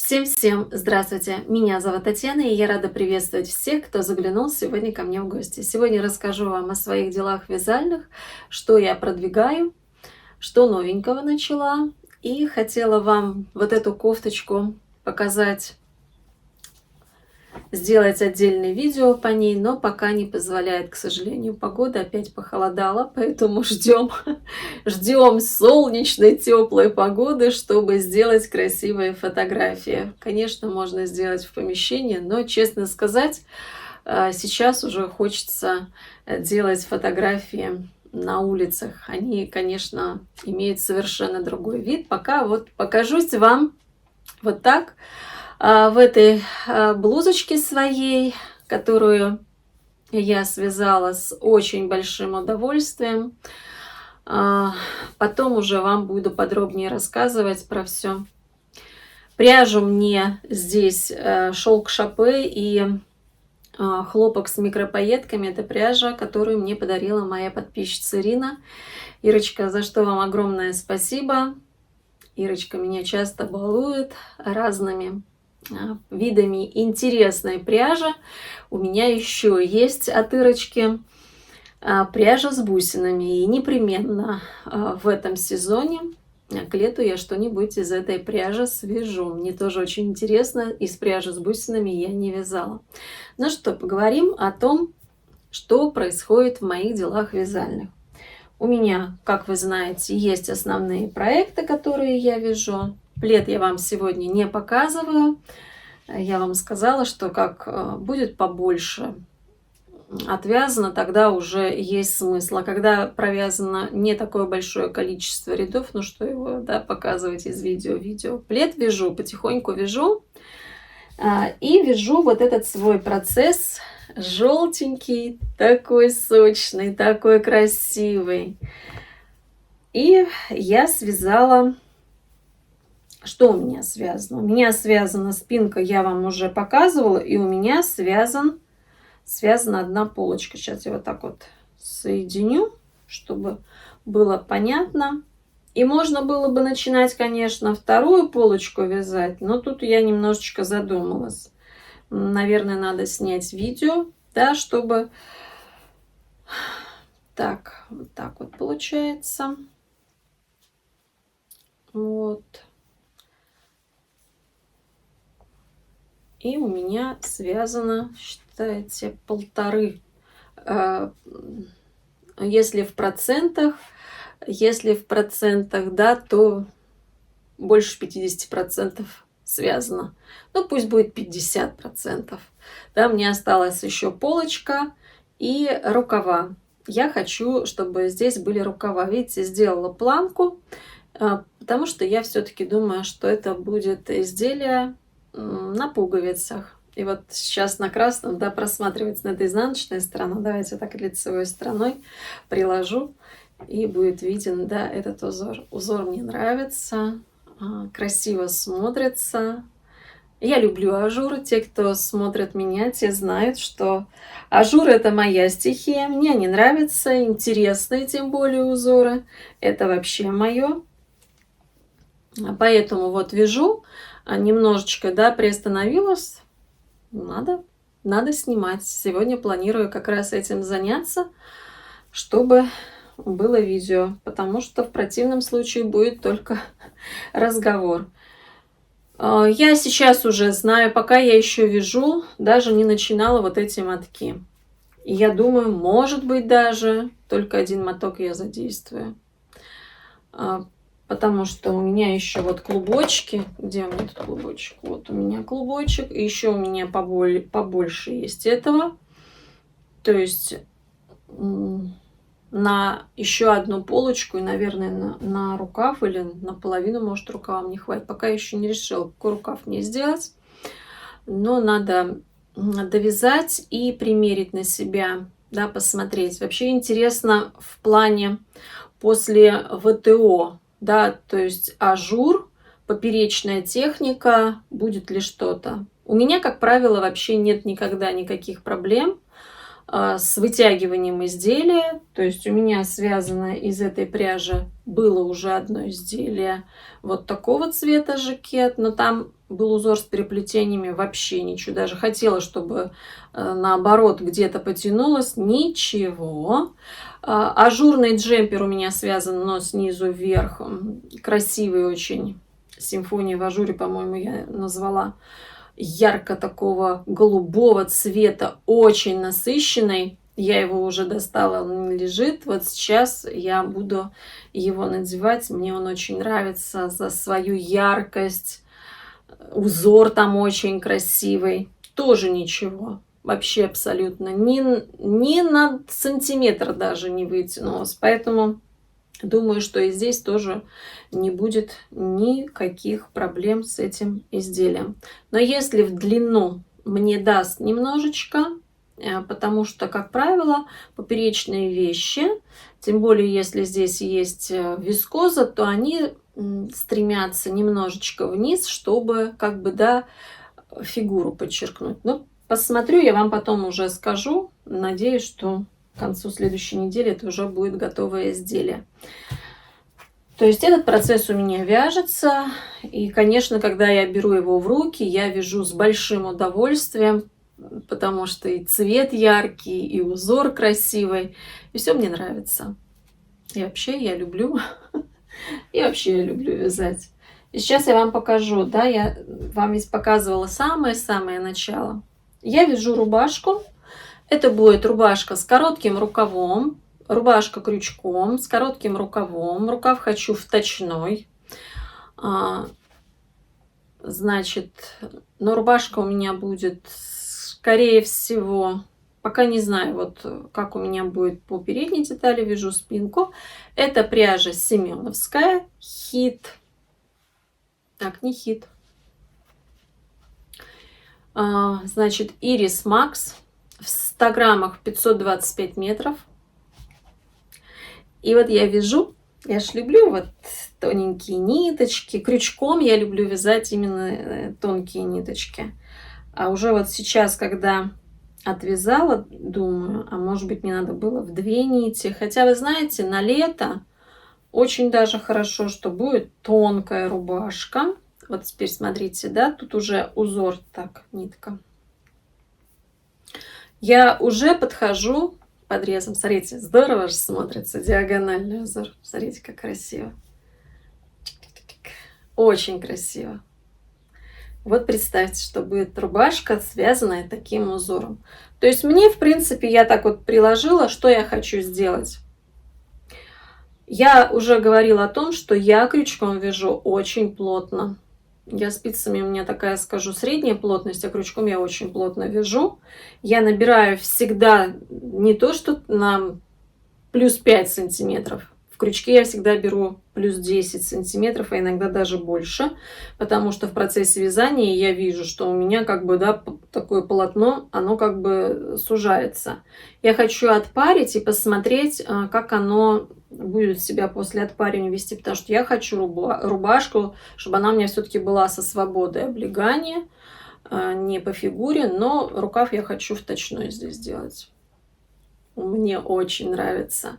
Всем-всем здравствуйте! Меня зовут Татьяна, и я рада приветствовать всех, кто заглянул сегодня ко мне в гости. Сегодня расскажу вам о своих делах вязальных, что я продвигаю, что новенького начала. И хотела вам вот эту кофточку показать, сделать отдельное видео по ней, но пока не позволяет, к сожалению, погода. Опять похолодала, поэтому ждем солнечной, теплой погоды, чтобы сделать красивые фотографии. Конечно, можно сделать в помещении, но, честно сказать, сейчас уже хочется делать фотографии на улицах. Они, конечно, имеют совершенно другой вид. Пока вот покажусь вам вот так. В этой блузочке своей, которую я связала с очень большим удовольствием. Потом уже вам буду подробнее рассказывать про все. Пряжу мне здесь шелк шапе и хлопок с микропаетками. Это пряжа, которую мне подарила моя подписчица Ирина. Ирочка, за что вам огромное спасибо. Ирочка меня часто балует разными видами интересной пряжи. У меня еще есть от Ирочки пряжа с бусинами. И непременно в этом сезоне к лету я что-нибудь из этой пряжи свяжу. Мне тоже очень интересно. Из пряжи с бусинами я не вязала. Ну что, поговорим о том, что происходит в моих делах вязальных. У меня, как вы знаете, есть основные проекты, которые я вяжу. Плед я вам сегодня не показываю. Я вам сказала, что как будет побольше отвязано, тогда уже есть смысл. А когда провязано не такое большое количество рядов, ну что его показывать из видео. Плед вяжу, потихоньку вяжу. И вяжу вот этот свой процесс желтенький, такой сочный, такой красивый. И я связала... Что у меня связано? У меня связана спинка, я вам уже показывала, и у меня связана одна полочка. Сейчас я вот так вот соединю, чтобы было понятно. И можно было бы начинать, конечно, вторую полочку вязать, но тут я немножечко задумалась. Наверное, надо снять видео, да, чтобы... Так, вот так вот получается. Вот. И у меня связано, считайте, 1,5. Если в процентах, да, то больше 50% связано. Ну, пусть будет 50%. Да, мне осталась еще полочка и рукава. Я хочу, чтобы здесь были рукава. Видите, сделала планку, потому что я все-таки думаю, что это будет изделие на пуговицах. И вот сейчас на красном, да, просматривается на этой изнаночной стороной. Давайте так лицевой стороной приложу, и будет виден, да, этот узор. Узор мне нравится, красиво смотрится. Я люблю ажур. Те, кто смотрит меня, те знают, что ажур — это моя стихия. Мне они нравятся, интересные, тем более узоры. Это вообще мое. Поэтому вот вяжу. Немножечко, да, приостановилась. Надо снимать. Сегодня планирую как раз этим заняться, чтобы было видео, потому что в противном случае будет только разговор. Я сейчас уже знаю, пока я еще вяжу, даже не начинала вот эти мотки. И я думаю, может быть, даже только один моток я задействую. Потому что у меня еще вот клубочки. Где у меня тут клубочек? Вот у меня клубочек. И еще у меня побольше есть этого. То есть на еще одну полочку и, наверное, на рукав или наполовину, может, рукава не хватит. Пока еще не решила, какой рукав мне сделать. Но надо довязать и примерить на себя, да, посмотреть. Вообще интересно в плане после ВТО. Да, то есть ажур, поперечная техника, будет ли что-то. У меня, как правило, вообще нет никогда никаких проблем с вытягиванием изделия. То есть у меня связано из этой пряжи было уже одно изделие вот такого цвета жакет, но там был узор с переплетениями, вообще ничего. Даже хотела, чтобы наоборот где-то потянулось. Ничего. Ажурный джемпер у меня связан, но снизу вверх. Красивый очень. Симфония в ажуре, по-моему, я назвала. Ярко такого голубого цвета, очень насыщенный. Я его уже достала, он лежит. Вот сейчас я буду его надевать. Мне он очень нравится за свою яркость. Узор там очень красивый. Тоже ничего. Вообще абсолютно. Ни на сантиметр даже не вытянулась. Поэтому думаю, что и здесь тоже не будет никаких проблем с этим изделием. Но если в длину мне даст немножечко, потому что, как правило, поперечные вещи, тем более если здесь есть вискоза, то они стремятся немножечко вниз, чтобы как бы, да, фигуру подчеркнуть. Но посмотрю, я вам потом уже скажу. Надеюсь, что к концу следующей недели это уже будет готовое изделие. То есть этот процесс у меня вяжется. И, конечно, когда я беру его в руки, я вяжу с большим удовольствием, потому что и цвет яркий, и узор красивый, и все мне нравится. И вообще я люблю, вязать. И сейчас я вам покажу, да, я вам ведь показывала самое-самое начало. Я вяжу рубашку. Это будет рубашка с коротким рукавом, рубашка крючком, с коротким рукавом. Рукав хочу вточной. Значит, но рубашка у меня будет, скорее всего, пока не знаю, вот как у меня будет по передней детали, вяжу спинку. Это пряжа семеновская, хит. Так, не хит. Значит, Iris Max. В 100 граммах 525 метров. И вот я вяжу, я ж люблю вот тоненькие ниточки. Крючком я люблю вязать именно тонкие ниточки. А уже вот сейчас, когда отвязала, думаю, а может быть мне надо было в 2 нити. Хотя, вы знаете, на лето очень даже хорошо, что будет тонкая рубашка. Вот теперь смотрите, да, тут уже узор, так, нитка. Я уже подхожу подрезом. Смотрите, здорово же смотрится диагональный узор. Смотрите, как красиво. Очень красиво. Вот представьте, что будет рубашка, связанная таким узором. То есть мне, в принципе, я так вот приложила, что я хочу сделать. Я уже говорила о том, что я крючком вяжу очень плотно. Я спицами, у меня такая, скажу, средняя плотность, а крючком я очень плотно вяжу. Я набираю всегда не то, что на плюс 5 сантиметров. В крючке я всегда беру плюс 10 сантиметров, а иногда даже больше. Потому что в процессе вязания я вижу, что у меня как бы, да, такое полотно, оно как бы сужается. Я хочу отпарить и посмотреть, как оно будет себя после отпаривания вести, потому что я хочу рубашку, чтобы она у меня все-таки была со свободой облегания, не по фигуре, но рукав я хочу вточной здесь сделать. Мне очень нравится.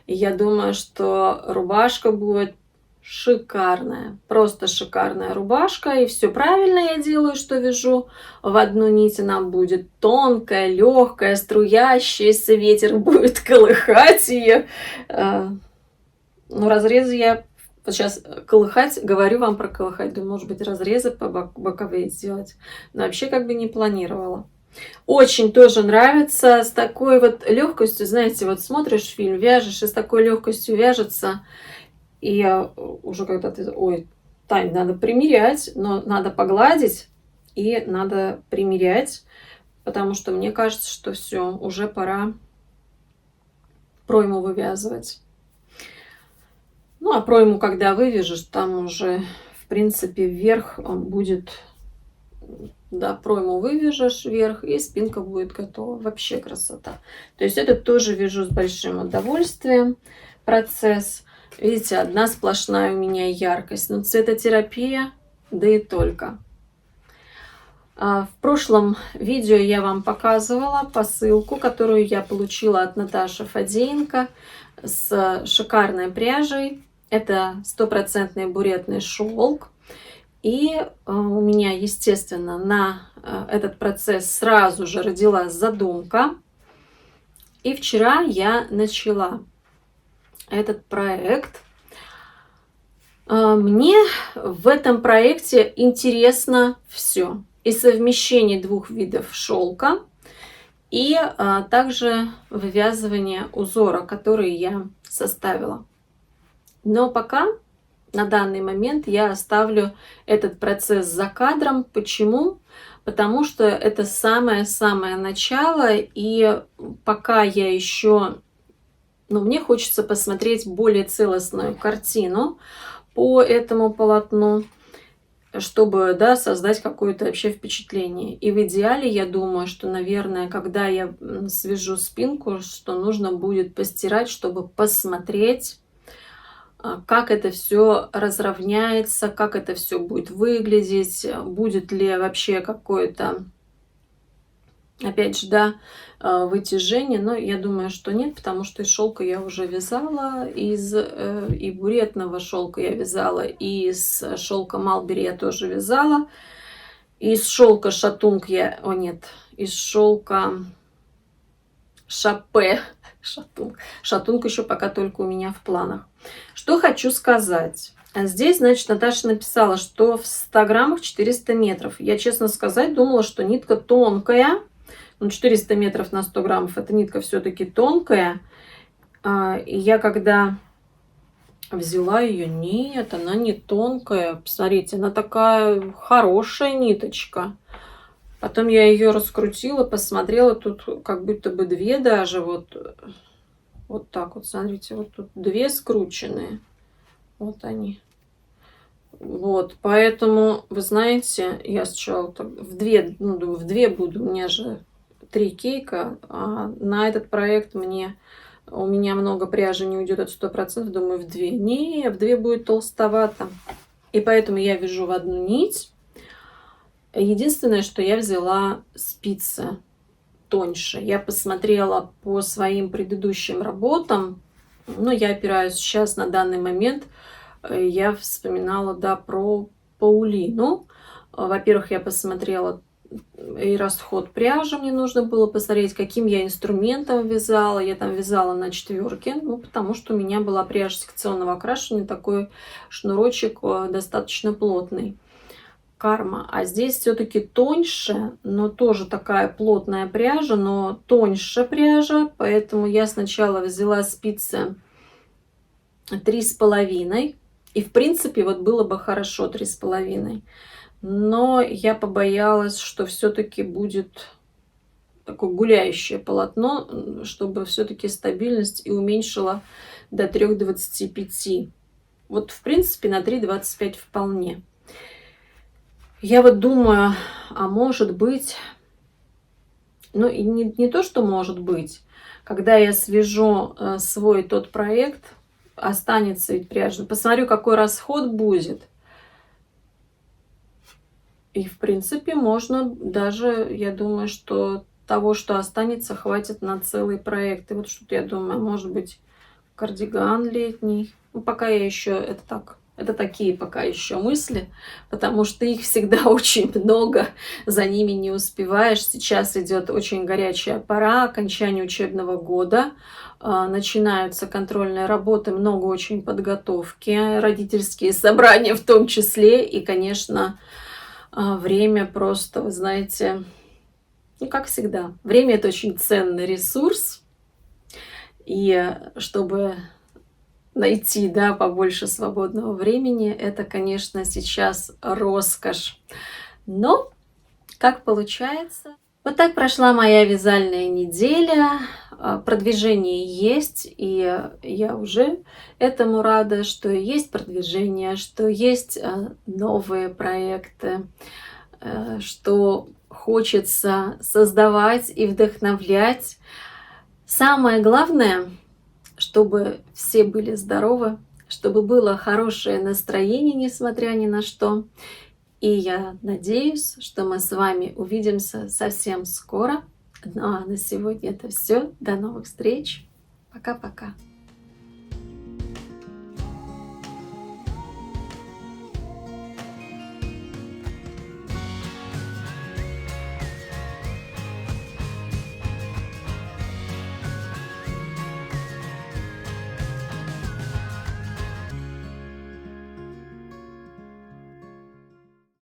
И я думаю, что рубашка будет шикарная, просто шикарная рубашка. И все правильно я делаю, что вяжу в одну нить. Она будет тонкая, легкая, струящаяся, ветер будет колыхать ее. Но разрезы я вот сейчас колыхать, говорю вам про колыхать, думаю, может быть, разрезы по боковые сделать. Но вообще как бы не планировала. Очень тоже нравится, с такой вот легкостью, знаете, вот смотришь фильм, вяжешь, и с такой легкостью вяжется. И я уже когда ты, ой, Тань, надо примерять, но надо погладить и надо примерять, потому что мне кажется, что все, уже пора пройму вывязывать. Ну, а пройму, когда вывяжешь, там уже, в принципе, вверх будет, да, пройму вывяжешь вверх, и спинка будет готова. Вообще красота. То есть это тоже вяжу с большим удовольствием процесс. Видите, одна сплошная у меня яркость. Но цветотерапия, да и только. В прошлом видео я вам показывала посылку, которую я получила от Наташи Фадеенко с шикарной пряжей. Это стопроцентный буретный шелк. И у меня, естественно, на этот процесс сразу же родилась задумка. И вчера я начала этот проект. Мне в этом проекте интересно все. И совмещение двух видов шелка, и также вывязывание узора, который я составила. Но пока, на данный момент, я оставлю этот процесс за кадром. Почему? Потому что это самое-самое начало, и пока я еще... мне хочется посмотреть более целостную картину по этому полотну, чтобы, создать какое-то вообще впечатление. И в идеале, я думаю, что, наверное, когда я свяжу спинку, что нужно будет постирать, чтобы посмотреть, как это все разровняется, как это все будет выглядеть, будет ли вообще какое-то, опять же, вытяжение. Но я думаю, что нет, потому что из шелка я уже вязала, и буретного шелка я вязала, и из шелка Малбери я тоже вязала, из шелка шатунг из шелка шапе, шатунг еще пока только у меня в планах. Что хочу сказать. Здесь, значит, Наташа написала, что в 100 граммах 400 метров. Я, честно сказать, думала, что нитка тонкая. 400 метров на 100 граммов, эта нитка все-таки тонкая. И я когда взяла ее, нет, она не тонкая. Посмотрите, она такая хорошая ниточка. Потом я ее раскрутила, посмотрела, тут как будто бы две даже. Вот так вот, смотрите, вот тут две скрученные. Вот они. Вот, поэтому, вы знаете, я сначала в две буду, у меня же 3 кейка, а на этот проект у меня много пряжи не уйдет от 100%, думаю, в 2. Не, в 2 будет толстовато. И поэтому я вяжу в одну нить. Единственное, что я взяла спицы тоньше. Я посмотрела по своим предыдущим работам, я опираюсь сейчас на данный момент, я вспоминала, про паулину. Во-первых, я посмотрела и расход пряжи, мне нужно было посмотреть, каким я инструментом вязала. Я там вязала на 4, потому что у меня была пряжа секционного окрашивания, такой шнурочек достаточно плотный. Карма. А здесь все-таки тоньше, но тоже такая плотная пряжа, но тоньше пряжа. Поэтому я сначала взяла спицы 3,5. И в принципе было бы хорошо 3,5. Но я побоялась, что все-таки будет такое гуляющее полотно, чтобы все-таки стабильность и уменьшила до 3,25. В принципе, на 3,25 вполне. Я думаю, а может быть, и не то, что может быть, когда я свяжу свой тот проект, останется ведь пряжа, посмотрю, какой расход будет. И, в принципе, можно даже, я думаю, что того, что останется, хватит на целый проект. И что-то я думаю, может быть, кардиган летний. Пока я еще, это такие пока еще мысли, потому что их всегда очень много, за ними не успеваешь. Сейчас идет очень горячая пора, окончание учебного года, начинаются контрольные работы, много очень подготовки, родительские собрания в том числе, и, конечно, время просто, вы знаете, как всегда, время — это очень ценный ресурс, и чтобы найти, побольше свободного времени, это, конечно, сейчас роскошь. Но как получается? Вот так прошла моя вязальная неделя. Продвижение есть, и я уже этому рада, что есть продвижение, что есть новые проекты, что хочется создавать и вдохновлять. Самое главное, чтобы все были здоровы, чтобы было хорошее настроение, несмотря ни на что. И я надеюсь, что мы с вами увидимся совсем скоро. Ну а на сегодня это все. До новых встреч. Пока-пока.